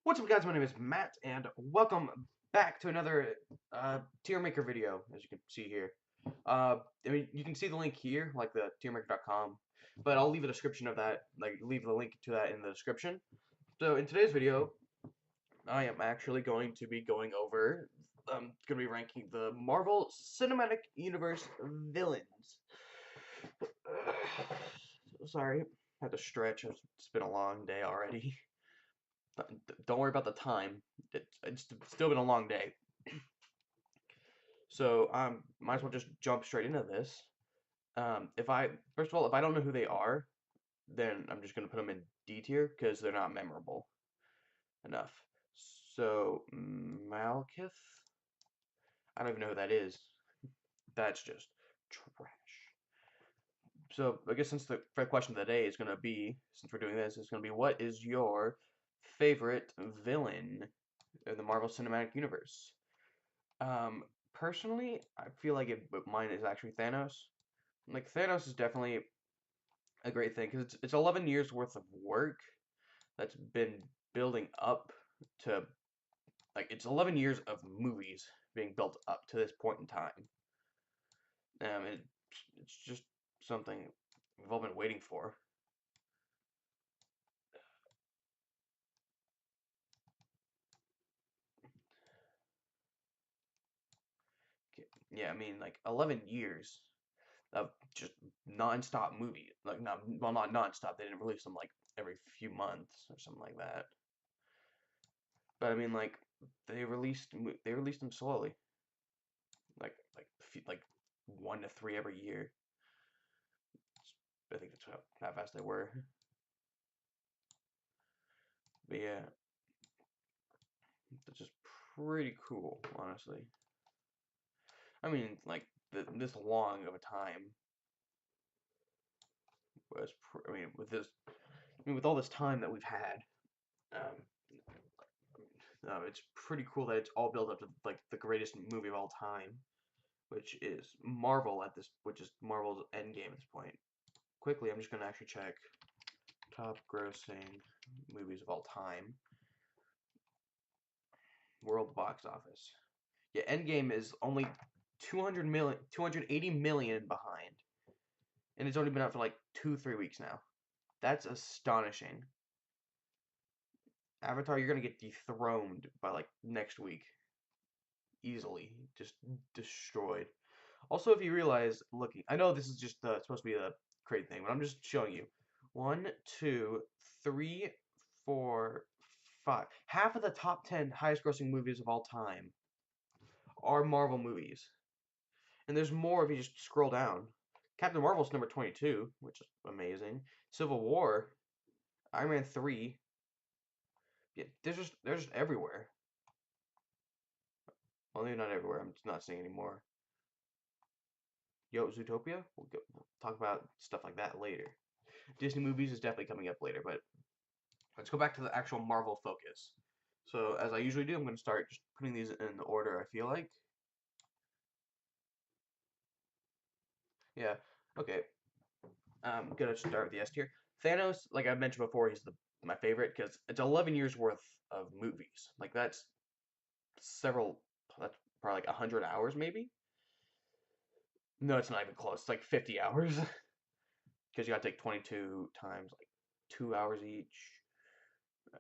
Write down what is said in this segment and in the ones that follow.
What's up, guys? My name is Matt, and welcome back to another tier maker video, as you can see here. I mean, you can see the link here, like the tiermaker.com, but I'll leave a description of that, leave the link to that in the description. So in today's video, I am actually going to be going over, going to be ranking the Marvel Cinematic Universe villains. Sorry, had to stretch. It's been a long day already. Don't worry about the time. It's still been a long day. So might as well just jump straight into this. If I First of all, if I don't know who they are, then I'm just gonna put them in D tier because they're not memorable enough. So Malekith, I don't even know who that is. That's just trash. So I guess since the question of the day is gonna be, since we're doing this, it's gonna be what is your favorite villain in the Marvel Cinematic Universe? Um, Personally, I feel like mine is actually Thanos. Like Thanos is definitely a great thing because it's 11 years worth of work that's been building up to it's 11 years of movies being built up to this point in time. It, it's just something we've all been waiting for. Yeah, I mean like 11 years of just non-stop movies. Like not non-stop. They didn't release them like every few months or something like that. But I mean, like they released them slowly, like 1 to 3 every year. I think that's how fast they were. But yeah, it's just pretty cool, honestly. I mean, like this long of a time was. I mean, with all this time that we've had, um, it's pretty cool that it's all built up to like the greatest movie of all time, which is which is Marvel's Endgame at this point. Quickly, I'm just gonna actually check top grossing movies of all time. World box office. Yeah, Endgame is only 280 million behind. And it's only been out for like 2, 3 weeks now. That's astonishing. Avatar, you're gonna get dethroned by like next week. Easily. Just destroyed. Also, if you realize, looking, I know this is just supposed to be a great thing, but I'm just showing you. 1, 2, 3, 4, 5. Half of the top 10 highest grossing movies of all time are Marvel movies. And there's more if you just scroll down. Captain Marvel's number 22, which is amazing. Civil War, Iron Man 3. Yeah, they're just everywhere. Well, maybe not everywhere. I'm just not seeing anymore. Yo, Zootopia? We'll talk about stuff like that later. Disney movies is definitely coming up later, but let's go back to the actual Marvel focus. So, as I usually do, I'm going to start just putting these in the order I feel like. Yeah, okay. I'm going to start with the S tier. Thanos, like I mentioned before, he's my favorite because it's 11 years worth of movies. Like, that's that's probably like 100 hours maybe? No, it's not even close. It's like 50 hours because you got to take 22 times like 2 hours each.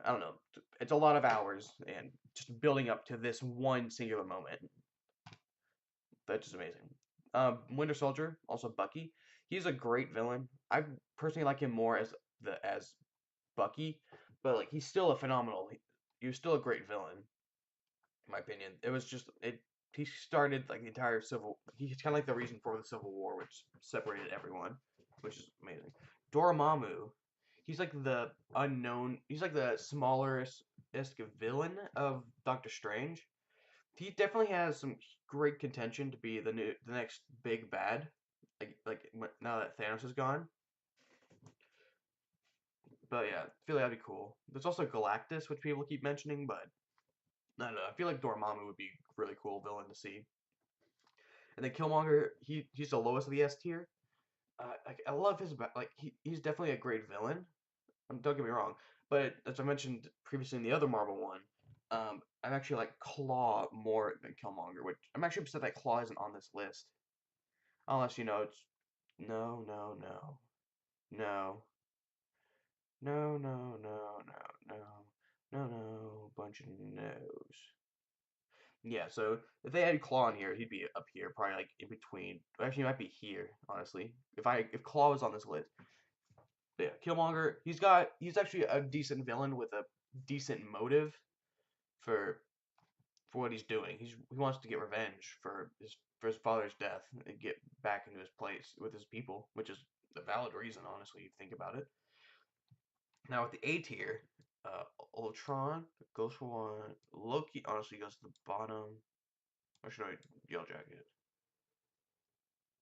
I don't know. It's a lot of hours and just building up to this one singular moment. That's just amazing. Winter Soldier, also Bucky. He's a great villain. I personally like him more as Bucky, but like he's still a phenomenal. He was still a great villain, in my opinion. It was just it. He started like the entire civil. He's kind of like the reason for the Civil War, which separated everyone, which is amazing. Dormammu, he's like the unknown. He's like the smallest villain of Doctor Strange. He definitely has some great contention to be the next big bad. Now that Thanos is gone. But yeah, I feel like that'd be cool. There's also Galactus, which people keep mentioning, but I don't know. I feel like Dormammu would be a really cool villain to see. And then Killmonger, he's the lowest of the S tier. I love his he's definitely a great villain. Don't get me wrong, But as I mentioned previously in the other Marvel one, I actually like Claw more than Killmonger, which I'm actually upset that Claw isn't on this list. Unless, it's no, no, no, no, no, no, no, no, no, no, no, bunch of no's. Yeah, so if they had Claw in here, he'd be up here, probably like in between. Actually, he might be here, honestly. If Claw was on this list, yeah, Killmonger, he's actually a decent villain with a decent motive for what he's doing. He wants to get revenge for his father's death and get back into his place with his people, which is a valid reason, honestly, if you think about it. Now with the A tier, uh, Ultron goes for one. Loki honestly goes to the bottom. Or should I Yellow Jacket?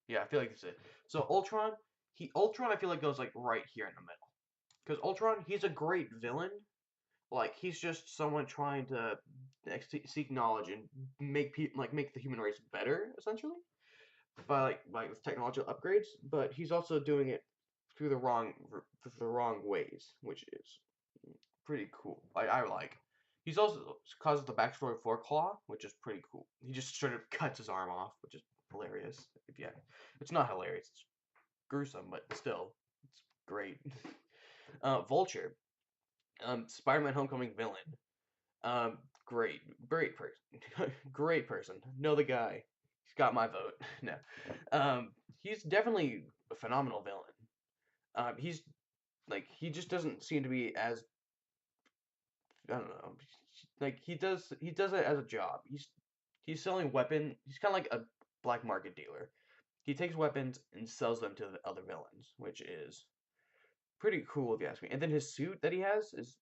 Yeah, I feel like that's it. So Ultron I feel like goes like right here in the middle. Because Ultron, he's a great villain. Like he's just someone trying to seek knowledge and make the human race better, essentially, by like with technological upgrades. But he's also doing it through the wrong ways, which is pretty cool. I like. He's also causes the backstory for Claw, which is pretty cool. He just straight up cuts his arm off, which is hilarious. If yeah, it's not hilarious. It's gruesome, but still, it's great. Vulture, Spider-Man Homecoming villain. Great, great person, great person. Know the guy. He's got my vote. No, he's definitely a phenomenal villain. He's like he just doesn't seem to be as I don't know. Like he does it as a job. He's selling weapon. He's kind of like a black market dealer. He takes weapons and sells them to the other villains, which is pretty cool if you ask me. And then his suit that he has is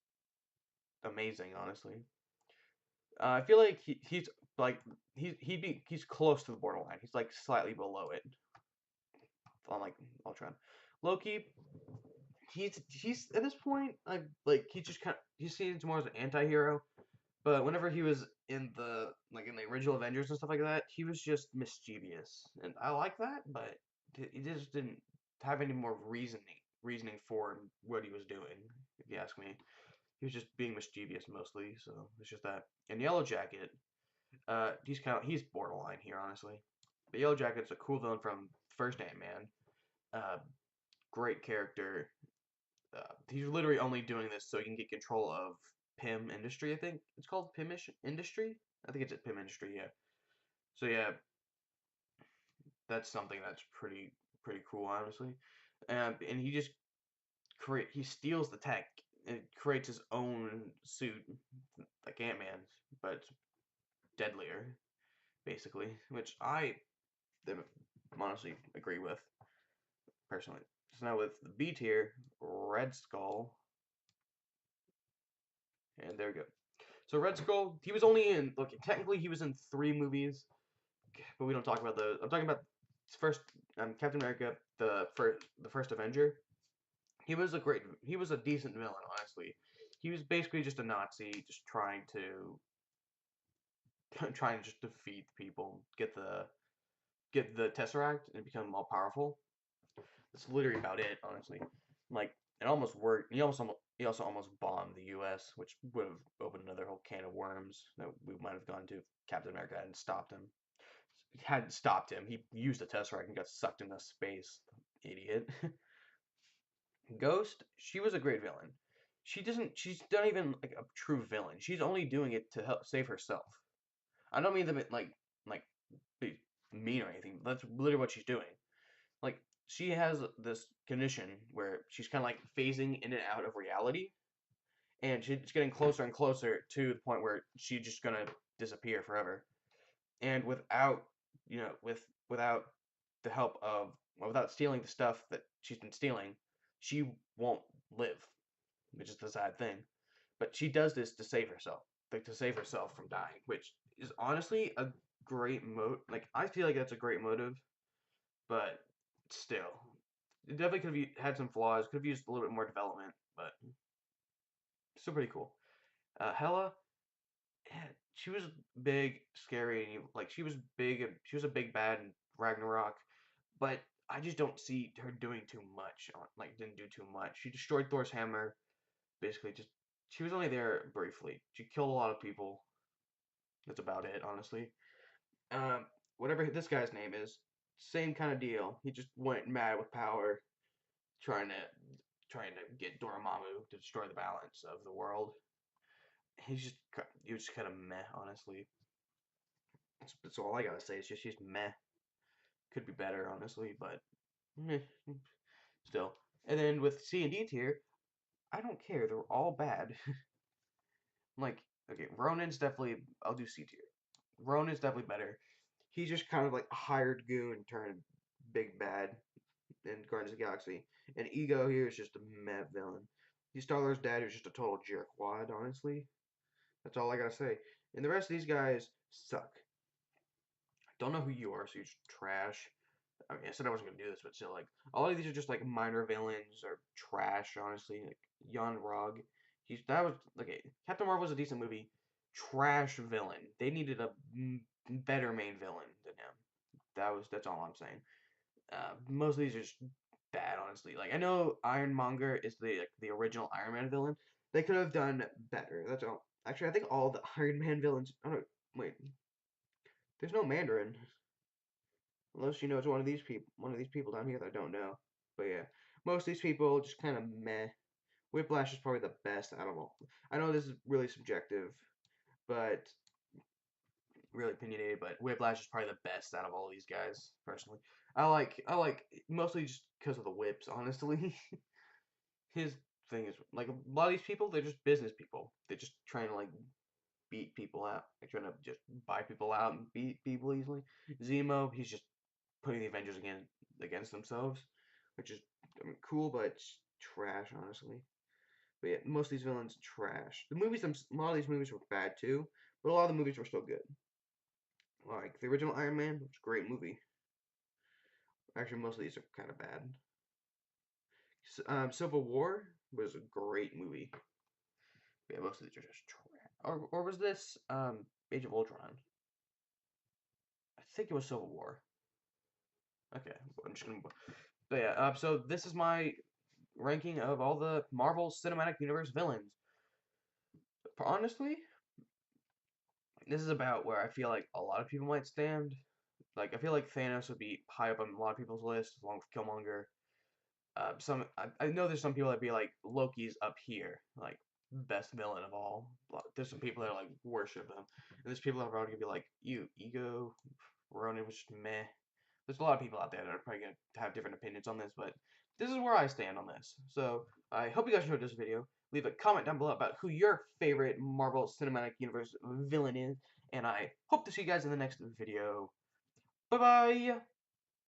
amazing, honestly. I feel like he's like he's close to the borderline. He's like slightly below it on like Ultron. Loki, he's at this point like he just kind of he seems more as an anti-hero. But whenever he was in the original Avengers and stuff like that, he was just mischievous, and I like that. But he just didn't have any more reasoning for what he was doing. If you ask me, he was just being mischievous mostly. So it's just that. And Yellow Jacket, he's borderline here, honestly. But Yellow Jacket's a cool villain from first Ant-Man. Uh, Great character. He's literally only doing this so he can get control of Pym Industry. I think it's called Industry. I think it's at Pym Industry. Yeah. So yeah, that's something that's pretty cool, honestly. And he steals the tech and creates his own suit like Ant-Man's, but it's deadlier, basically, which I honestly agree with personally. So now with the B tier, Red Skull, and there we go. So Red Skull, he was only in look. Technically, he was in 3 movies, but we don't talk about those. I'm talking about first Captain America, the first Avenger. He was a decent villain, honestly. He was basically just a Nazi, just trying to just defeat people, get the Tesseract and become all powerful. That's literally about it, honestly. Like it almost worked. He also almost bombed the U.S., which would have opened another whole can of worms that we might have gone to if Captain America hadn't stopped him. Hadn't stopped him. He used the Tesseract and got sucked into space. Idiot. Ghost, she was a great villain. She's not even like a true villain. She's only doing it to help save herself. I don't mean to like be mean or anything. That's literally what she's doing. Like she has this condition where she's kind of like phasing in and out of reality, and she's getting closer and closer to the point where she's just gonna disappear forever. And without the help of without stealing the stuff that she's been stealing, she won't live, which is the sad thing. But she does this to save herself, like to save herself from dying, which is honestly a great Like I feel like that's a great motive, but still, it definitely could have had some flaws. Could have used a little bit more development, but still pretty cool. Hela, yeah, she was big, scary, and like she was big. She was a big bad in Ragnarok, but I just don't see her doing too much. Didn't do too much. She destroyed Thor's hammer. basically just she was only there briefly. She killed a lot of people. That's about it, honestly. Um, Whatever this guy's name is, same kind of deal. He just went mad with power, trying to trying to get Dormammu to destroy the balance of the world. He was just kind of meh, honestly. That's all I gotta say. It's just she's meh. Could be better, honestly, but meh, still. And then with C and D tier, I don't care. They're all bad. Like, okay, Ronan's definitely. I'll do C tier. Ronan's definitely better. He's just kind of like a hired goon turned big bad in Guardians of the Galaxy. And Ego here is just a meh villain. He's Star-Lord's dad who's just a total jerkwad, honestly. That's all I gotta say. And the rest of these guys suck. I don't know who you are, so you're just trash. I mean, I said I wasn't gonna do this, but still, like, a lot of these are just like minor villains or trash, honestly. Like Jan Rog, that was okay. Captain Marvel was a decent movie. Trash villain. They needed a better main villain than him. That's all I'm saying. Most of these are just bad, honestly. Like I know Ironmonger is the original Iron Man villain. They could have done better. That's all. Actually, I think all the Iron Man villains. Oh no, wait. There's no Mandarin. Unless you know it's one of these people down here that I don't know. But yeah, most of these people just kind of meh. Whiplash is probably the best out of all. I know this is really subjective, but really opinionated. But Whiplash is probably the best out of all of these guys, personally. I like mostly just because of the whips, honestly. His thing is like a lot of these people, they're just business people. They're just trying to like beat people out. They're trying to just buy people out and beat people easily. Zemo, he's just putting the Avengers against themselves, which is I mean, cool, but it's trash, honestly. But yeah, most of these villains trash. A lot of these movies were bad too, but a lot of the movies were still good. Like the original Iron Man, which is a great movie. Actually, most of these are kind of bad. Civil War was a great movie. But yeah, most of these are just trash. Or was this Age of Ultron? I think it was Civil War. Okay, I'm just gonna. But yeah, so this is my ranking of all the Marvel Cinematic Universe villains. Honestly, this is about where I feel like a lot of people might stand. Like, I feel like Thanos would be high up on a lot of people's list, along with Killmonger. I know there's some people that be like Loki's up here, like best villain of all. There's some people that like worship him, and there's people that are probably gonna be like, you Ego, Ronan was just meh. There's a lot of people out there that are probably gonna have different opinions on this, but this is where I stand on this. So I hope you guys enjoyed this video. Leave a comment down below about who your favorite Marvel Cinematic Universe villain is, and I hope to see you guys in the next video. Bye bye.